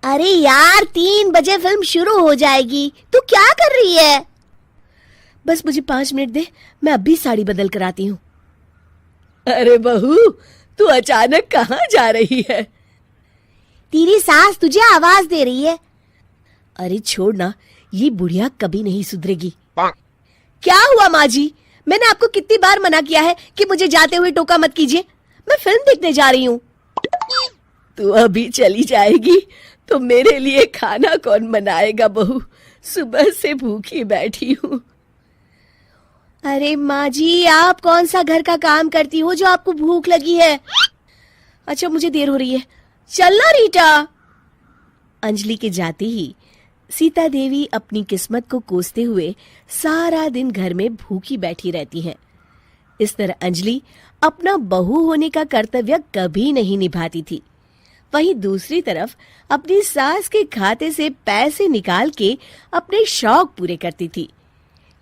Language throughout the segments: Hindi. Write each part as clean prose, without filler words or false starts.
अरे यार 3 बजे फिल्म शुरू हो जाएगी, तू क्या कर रही है? बस मुझे 5 मिनट दे, मैं अभी साड़ी बदल कर आती हूँ। अरे बहू, तू अचानक कहाँ जा रही है? तेरी सास तुझे आवाज दे रही है। अरे छोड़ ना, ये बुढ़िया कभी नहीं सुधरेगी। क्या हुआ माँ जी? मैंने आपको कितनी बार मना किया है कि मुझे जाते हुए टोका मत कीजिए। मैं फिल्म देखने जा रही हूँ। तू अभी चली जाएगी तो मेरे लिए खाना कौन बनाएगा बहू? सुबह से भूखी बैठी हूँ। अरे माँ जी, आप कौन सा घर का काम करती हो जो आपको भूख लगी है? अच्छा, मुझे देर हो रही है, चलना रीटा। अंजलि के जाते ही सीता देवी अपनी किस्मत को कोसते हुए सारा दिन घर में भूखी बैठी रहती हैं। इस तरह अंजलि अपना बहू होने का कर्तव्य कभी नहीं निभाती थी। वहीं दूसरी तरफ अपनी सास के खाते से पैसे निकाल के अपने शौक पूरे करती थी।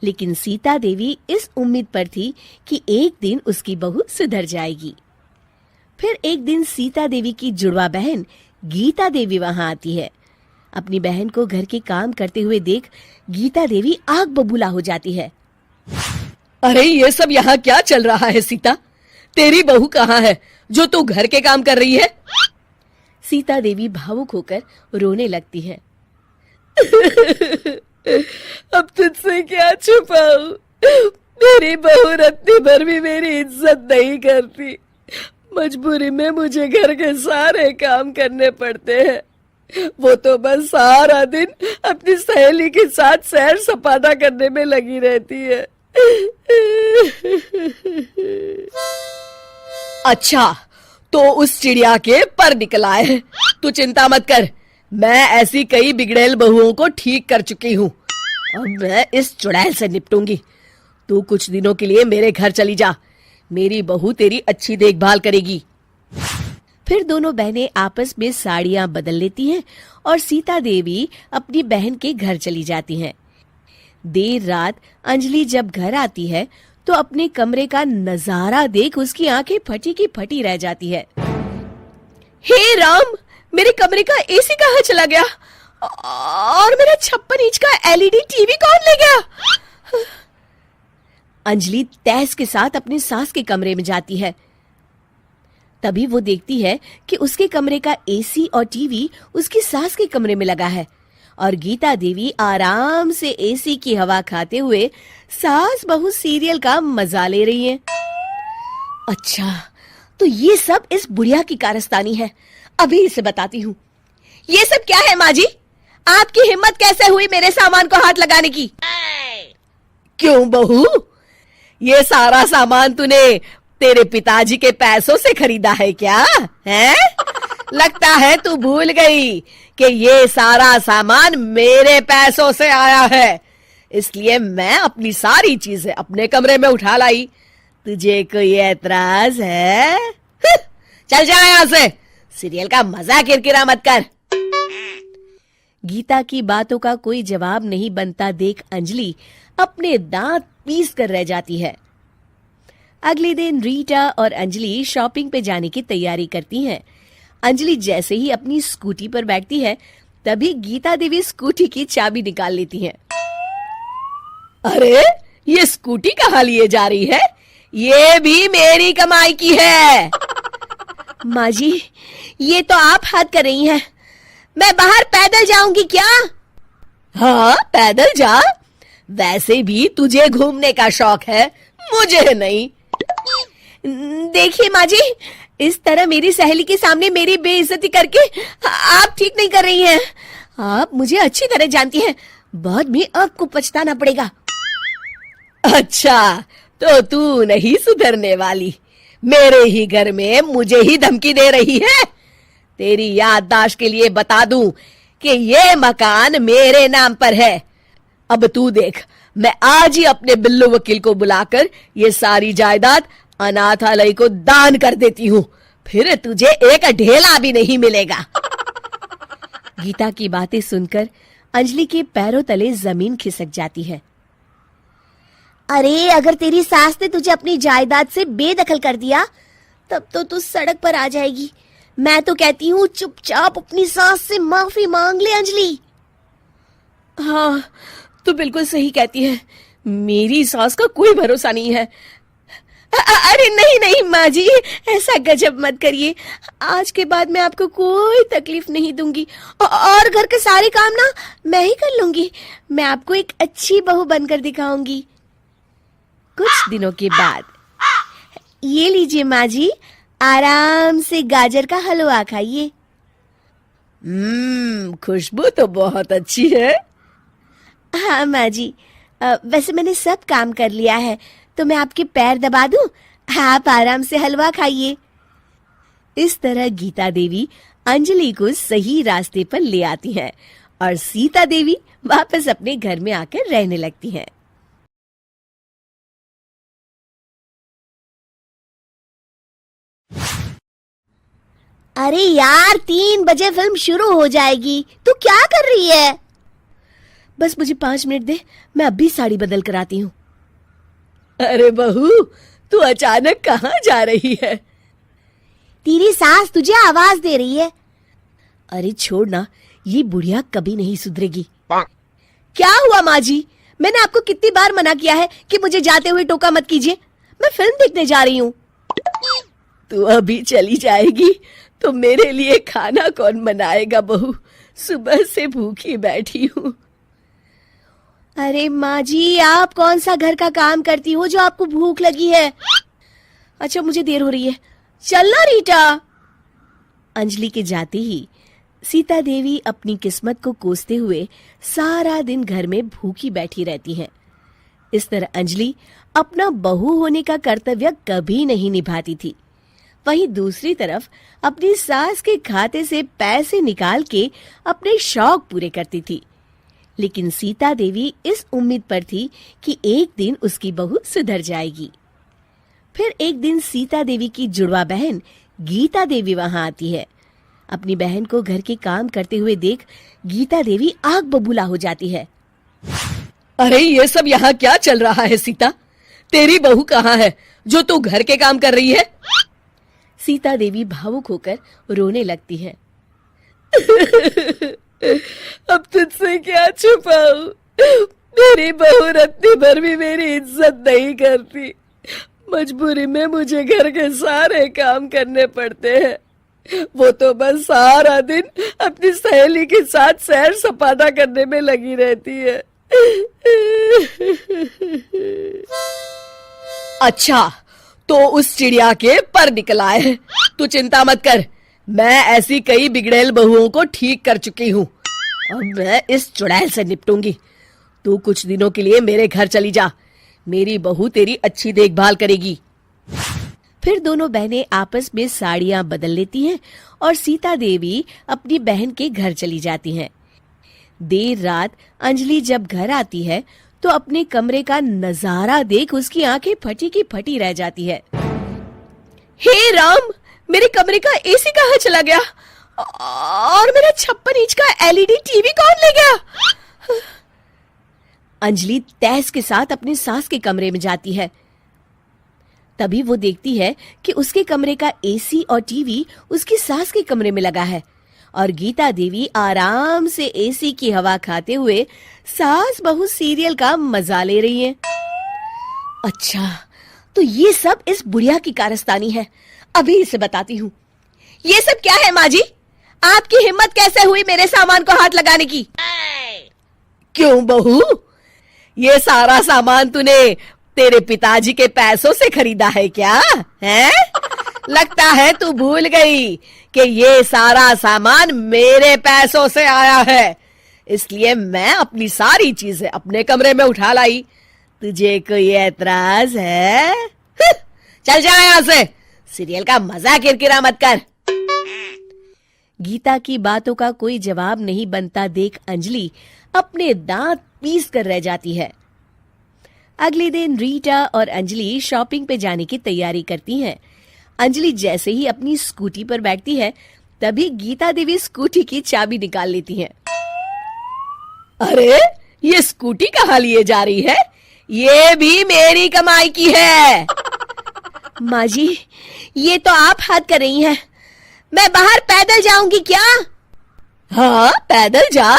लेकिन सीता देवी इस उम्मीद पर थी कि एक दिन उसकी बहू सुधर जाएगी। फिर एक दिन सीता देवी की जुड़वा बहन गीता देवी वहां आती है। अपनी बहन को घर के काम करते हुए देख गीता देवी आग बबूला हो जाती है। अरे ये सब यहाँ क्या चल रहा है सीता? तेरी बहू कहाँ है जो तू घर के काम कर रही है? सीता देवी भावुक होकर रोने लगती है। अब तुझसे क्या छुपाऊं? मेरी बहू रत्ती भर भी मेरी इज्जत नहीं करती। मजबूरी में मुझे घर के सारे काम करने पड़ते हैं। वो तो बस सारा दिन अपनी सहेली के साथ सैर सपाटा करने में लगी रहती है। अच्छा, तो उस चिड़िया के पर निकल आए। तू चिंता मत कर, मैं ऐसी कई बिगड़ैल बहुओं को ठीक कर चुकी हूँ। अब मैं इस चुड़ैल से निपटूंगी। तू कुछ दिनों के लिए मेरे घर चली जा, मेरी बहू तेरी अच्छी देखभाल करेगी। फिर दोनों बहनें आपस में साड़ियां बदल लेती हैं और सीता देवी अपनी बहन के घर चली जाती हैं। देर रात अंजलि जब घर आती है तो अपने कमरे का नजारा देख उसकी आंखें फटी की फटी रह जाती है। हे राम, मेरे कमरे का एसी कहाँ चला गया? और मेरा 56 इंच का एलईडी टीवी कौन ले गया? अंजलि तैस के साथ अपनी सास के कमरे में जाती है। तभी वो देखती है कि उसके कमरे का एसी और टीवी उसकी सास के कमरे में लगा है और गीता देवी आराम से एसी की हवा खाते हुए सास बहू सीरियल का मजा ले रही है। अच्छा, तो ये सब इस बुढ़िया की कारस्तानी है। अभी इसे बताती हूँ। ये सब क्या है माँ जी? आपकी हिम्मत कैसे हुई मेरे सामान को हाथ लगाने की? क्यों बहू, ये सारा सामान तूने तेरे पिताजी के पैसों से खरीदा है क्या? हैं? लगता है तू भूल गई कि ये सारा सामान मेरे पैसों से आया है, इसलिए मैं अपनी सारी चीजें अपने कमरे में उठा लाई। तुझे कोई एतराज है? चल जा यहाँ से, सीरियल का मजा किरकिरा मत कर। गीता की बातों का कोई जवाब नहीं बनता देख अंजलि अपने दांत पीस कर रह जाती है। अगले दिन रीटा और अंजलि शॉपिंग पे जाने की तैयारी करती हैं। अंजलि जैसे ही अपनी स्कूटी पर बैठती है तभी गीता देवी स्कूटी की चाबी निकाल लेती हैं। अरे, ये स्कूटी कहाँ लिए जा रही है? ये भी मेरी कमाई की है। माँ जी, ये तो आप हाथ कर रही हैं। मैं बाहर पैदल जाऊंगी क्या? हाँ, पैदल जा। वैसे भी तुझे घूमने का शौक है, मुझे नहीं। देखिए माँ जी, इस तरह मेरी सहेली के सामने मेरी बेइज्जती करके आप ठीक नहीं कर रही हैं। आप मुझे अच्छी तरह जानती हैं, बाद में आपको पछताना पड़ेगा। अच्छा, तो तू नहीं सुधरने वाली, मेरे ही घर में मुझे ही धमकी दे रही है। तेरी याददाश्त के लिए बता दूं कि ये मकान मेरे नाम पर है। अब तू देख, मैं आज ही अपने बिल्लू वकील को बुलाकर ये सारी जायदाद अनाथालय को दान कर देती हूँ, फिर तुझे एक ढेला भी नहीं मिलेगा। गीता की बातें सुनकर अंजलि के पैरों तले जमीन खिसक जाती है। अरे, अगर तेरी सास ने तुझे अपनी जायदाद से बेदखल कर दिया तब तो तू सड़क पर आ जाएगी। मैं तो कहती हूँ चुपचाप अपनी सास से माफी मांग ले अंजलि। हाँ, तो बिल्कुल सही कहती है। मेरी सास का कोई भरोसा नहीं है। अरे नहीं नहीं माँ जी, ऐसा गजब मत करिए। आज के बाद मैं आपको कोई तकलीफ नहीं दूंगी और घर के सारे काम ना मैं ही कर लूंगी। मैं आपको एक अच्छी बहू बनकर दिखाऊंगी। कुछ दिनों के बाद, ये लीजिए माँ जी, आराम से गाजर का हलवा खाइए। खुशबू तो बहुत अच्छी है। हाँ माँ जी, वैसे मैंने सब काम कर लिया है, तो मैं आपके पैर दबा दूं? आप आराम से हलवा खाइए। इस तरह गीता देवी अंजलि को सही रास्ते पर ले आती हैं और सीता देवी वापस अपने घर में आकर रहने लगती हैं। अरे यार 3 बजे फिल्म शुरू हो जाएगी, तू क्या कर रही है? बस मुझे 5 मिनट दे, मैं अभी साड़ी बदल कर आती हूँ। अरे बहू, तू अचानक कहाँ जा रही है? तेरी सास तुझे आवाज दे रही है। अरे छोड़ ना, ये बुढ़िया कभी नहीं सुधरेगी। क्या हुआ माँ जी? मैंने आपको कितनी बार मना किया है कि मुझे जाते हुए टोका मत कीजिए। मैं फिल्म देखने जा रही हूँ। तू अभी चली जाएगी तो मेरे लिए खाना कौन बनाएगा बहू? सुबह से भूखी बैठी हूँ। अरे माँ जी, आप कौन सा घर का काम करती हो जो आपको भूख लगी है? अच्छा, मुझे देर हो रही है, चलना रीटा। अंजलि के जाते ही सीता देवी अपनी किस्मत को कोसते हुए सारा दिन घर में भूखी बैठी रहती है। इस तरह अंजलि अपना बहू होने का कर्तव्य कभी नहीं निभाती थी। वहीं दूसरी तरफ अपनी सास के खाते से पैसे निकाल के अपने शौक पूरे करती थी। लेकिन सीता देवी इस उम्मीद पर थी कि एक दिन उसकी बहू सुधर जाएगी। फिर एक दिन सीता देवी की जुड़वा बहन गीता देवी वहां आती है। अपनी बहन को घर के काम करते हुए देख गीता देवी आग बबूला हो जाती है। अरे ये सब यहाँ क्या चल रहा है सीता? तेरी बहू कहाँ है जो तू घर के काम कर रही है? सीता देवी भावुक होकर रोने लगती है। अब तुझसे क्या छुपाऊं? मेरी बहू रत्ती भर भी मेरी इज्जत नहीं करती। मजबूरी में मुझे घर के सारे काम करने पड़ते हैं। वो तो बस सारा दिन अपनी सहेली के साथ सैर सपाटा करने में लगी रहती है। अच्छा, तो उस चिड़िया के पर निकल आए। तू चिंता मत कर, मैं ऐसी कई बिगड़ैल बहुओं को ठीक कर चुकी हूँ। अब मैं इस चुड़ैल से निपटूंगी। तू कुछ दिनों के लिए मेरे घर चली जा, मेरी बहू तेरी अच्छी देखभाल करेगी। फिर दोनों बहनें आपस में साड़ियां बदल लेती हैं और सीता देवी अपनी बहन के घर चली जाती हैं। देर रात अंजलि जब घर आती है तो अपने कमरे का नजारा देख उसकी आंखें फटी की फटी रह जाती है। हे राम, मेरे कमरे का एसी कहाँ चला गया? और मेरा 56 इंच का एलईडी टीवी कौन ले गया? अंजलि तहस के साथ अपने सास के कमरे में जाती है। तभी वो देखती है कि उसके कमरे का एसी और टीवी उसकी सास के कमरे में लगा है और गीता देवी आराम से एसी की हवा खाते हुए सास बहू सीरियल का मजा ले रही हैं। अच्छा, तो ये सब इस बुढ़िया की कारस्तानी है। अभी इसे बताती हूँ। ये सब क्या है माँ जी? आपकी हिम्मत कैसे हुई मेरे सामान को हाथ लगाने की? क्यों बहू, ये सारा सामान तूने तेरे पिताजी के पैसों से खरीदा है क्या? हैं? लगता है तू भूल गई कि ये सारा सामान मेरे पैसों से आया है, इसलिए मैं अपनी सारी चीजें अपने कमरे में उठा लाई। तुझे कोई एतराज है? चल जा यहाँ से, सीरियल का मजा किरकिरा मत कर। गीता की बातों का कोई जवाब नहीं बनता देख अंजलि अपने दांत पीस कर रह जाती है। अगले दिन रीटा और अंजलि शॉपिंग पे जाने की तैयारी करती हैं। अंजलि जैसे ही अपनी स्कूटी पर बैठती है तभी गीता देवी स्कूटी की चाबी निकाल लेती हैं। अरे, ये स्कूटी कहाँ लिए जा रही है? ये भी मेरी कमाई की है। माँ जी, ये तो आप हाथ कर रही हैं। मैं बाहर पैदल जाऊंगी क्या? हाँ, पैदल जा।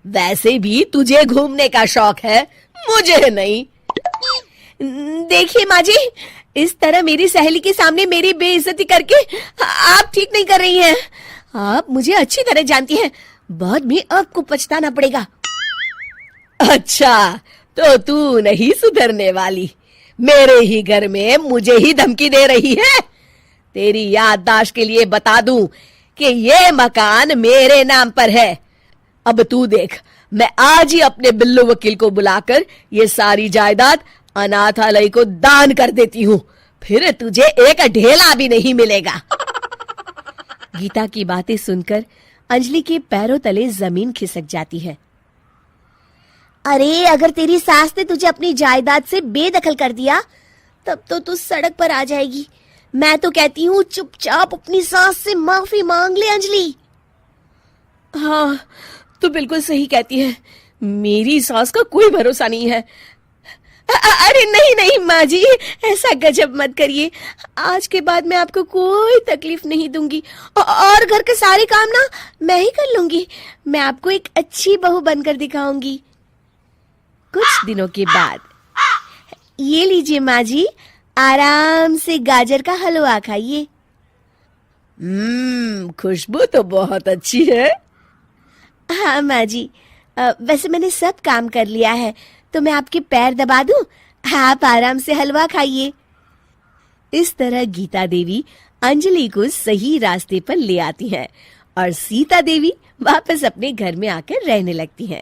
वैसे भी तुझे घूमने का शौक है, मुझे नहीं। देखिए माँ जी, इस तरह मेरी सहेली के सामने मेरी बेइज्जती करके आप ठीक नहीं कर रही हैं। आप मुझे अच्छी तरह जानती हैं, बाद में आपको पछताना पड़ेगा। अच्छा, तो तू नहीं सुधरने वाली। मेरे ही घर में मुझे ही धमकी दे रही है। तेरी याददाश्त के लिए बता दूं कि ये मकान मेरे नाम पर है। अब तू देख, मैं आज ही अपने बिल्लू वकील को बुलाकर ये सारी जायदाद अनाथालय को दान कर देती हूँ, फिर तुझे एक ढेला भी नहीं मिलेगा। गीता की बातें सुनकर अंजलि के पैरों तले जमीन खिसक जाती है। अरे अगर तेरी सास ने तुझे अपनी जायदाद से बेदखल कर दिया तब तो तू सड़क पर आ जाएगी। मैं तो कहती हूँ चुपचाप अपनी सास से माफी मांग ले अंजलि। हाँ, तू बिल्कुल सही कहती है, मेरी सास का कोई भरोसा नहीं है। अरे नहीं नहीं माँ जी, ऐसा गजब मत करिए। आज के बाद मैं आपको कोई तकलीफ नहीं दूंगी और घर के सारे काम ना मैं ही कर लूंगी। मैं आपको एक अच्छी बहू बनकर दिखाऊंगी। कुछ दिनों के बाद, ये लीजिए माँ जी, आराम से गाजर का हलवा खाइए। खुशबू तो बहुत अच्छी है। हाँ माँ जी, वैसे मैंने सब काम कर लिया है, तो मैं आपके पैर दबा दूं, आप आराम से हलवा खाइए। इस तरह गीता देवी अंजलि को सही रास्ते पर ले आती है और सीता देवी वापस अपने घर में आकर रहने लगती हैं।